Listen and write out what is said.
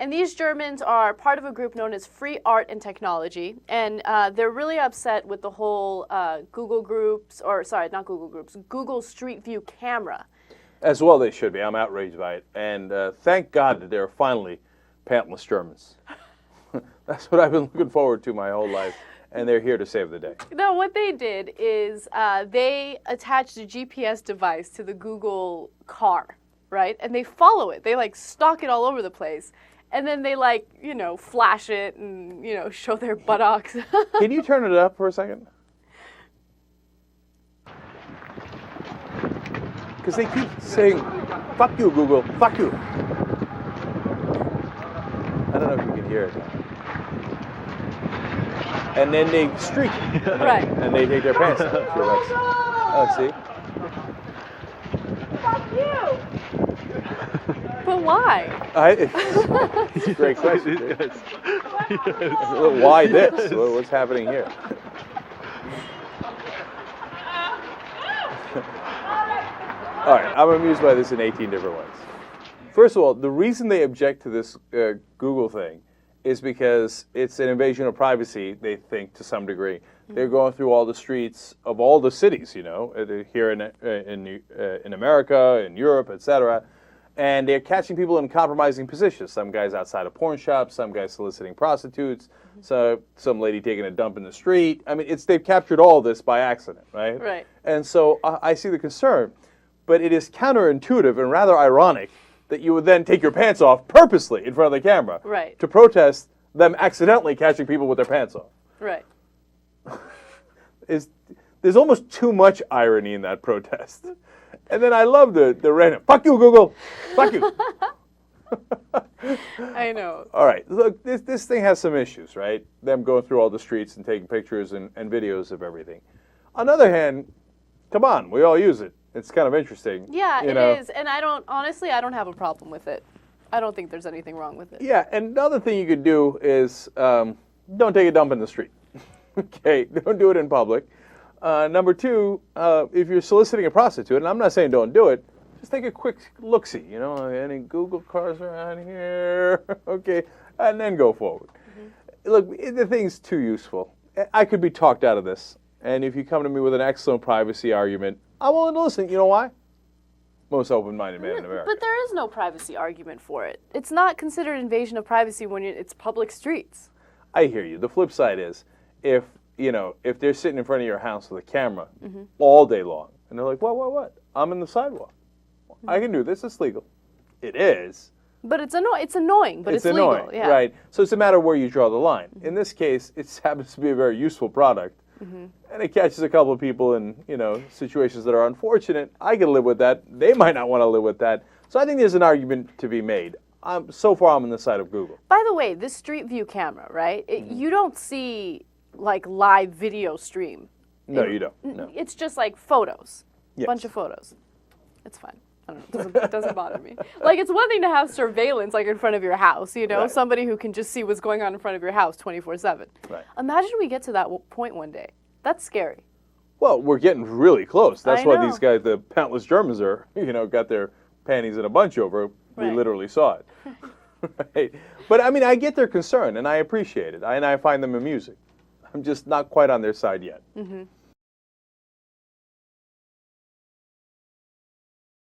And these Germans are part of a group known as Free Art and Technology, and they're really upset with the whole Google Groups, or sorry, not Google Groups, Google Street View camera. As well they should be. I'm outraged by it. And thank God that they're finally pantless Germans. That's what I've been looking forward to my whole life. And they're here to save the day. No, what they did is they attached a GPS device to the Google car, right? And they follow it. They like stalk it all over the place. And then they like, you know, flash it and, you know, show their buttocks. Can you turn it up for a second? Because they keep saying, fuck you, Google, fuck you. I don't know if you can hear it. And then they streak. Right. And they take their pants off. Sure, that's, oh, see? Fuck you! But why? It's a great question. Yes. Why this? What's happening here? All right, I'm amused by this in 18 different ways. First of all, the reason they object to this Google thing is because it's an invasion of privacy, they think, to some degree. They're going through all the streets of all the cities, you know, here in America, in Europe, etc., and they're catching people in compromising positions. Some guys outside of porn shops, some guys soliciting prostitutes, so some lady taking a dump in the street. I mean, they've captured all this by accident, right? Right. And so I see the concern, but it is counterintuitive and rather ironic that you would then take your pants off purposely in front of the camera to protest them accidentally catching people with their pants off. Right. There's almost too much irony in that protest. And then I love the random, fuck you, Google, fuck you. I know. All right, look, this thing has some issues, right? Them going through all the streets and taking pictures and videos of everything. On the other hand, come on, we all use it. It's kind of interesting. Yeah, it is. And honestly, I don't have a problem with it. I don't think there's anything wrong with it. Yeah, and another thing you could do is don't take a dump in the street. Okay, don't do it in public. Number two, if you're soliciting a prostitute, and I'm not saying don't do it, just take a quick look-see. You know, any Google cars around here? Okay, and then go forward. Look, the thing's too useful. I could be talked out of this. And if you come to me with an excellent privacy argument, I'm willing to listen. You know why? Most open-minded man in America. But there is no privacy argument for it. It's not considered invasion of privacy when it's public streets. I hear you. The flip side is, if they're sitting in front of your house with a camera all day long, and they're like, what? I'm in the sidewalk. I can do this. It's legal. It is. But it's annoying, but it's annoying, legal. Yeah. Right. So it's a matter of where you draw the line. In this case, it happens to be a very useful product. And it catches a couple of people in, situations that are unfortunate. I can live with that. They might not want to live with that. So I think there's an argument to be made. So far, I'm on the side of Google. By the way, this Street View camera, right? You don't see, like, live video stream. No, you don't. No. It's just, like, photos. Yes. A bunch of photos. It's fine. I don't know. It doesn't bother me. Like, it's one thing to have surveillance, like, in front of your house, Right. Somebody who can just see what's going on in front of your house 24/7. Right. Imagine we get to that point one day. That's scary. Well, we're getting really close. That's I why know. these guys, the pantless Germans, are, got their panties in a bunch over. We Right. literally saw it. Right. But, I mean, I get their concern, and I appreciate it, and I find them amusing. I'm just not quite on their side yet.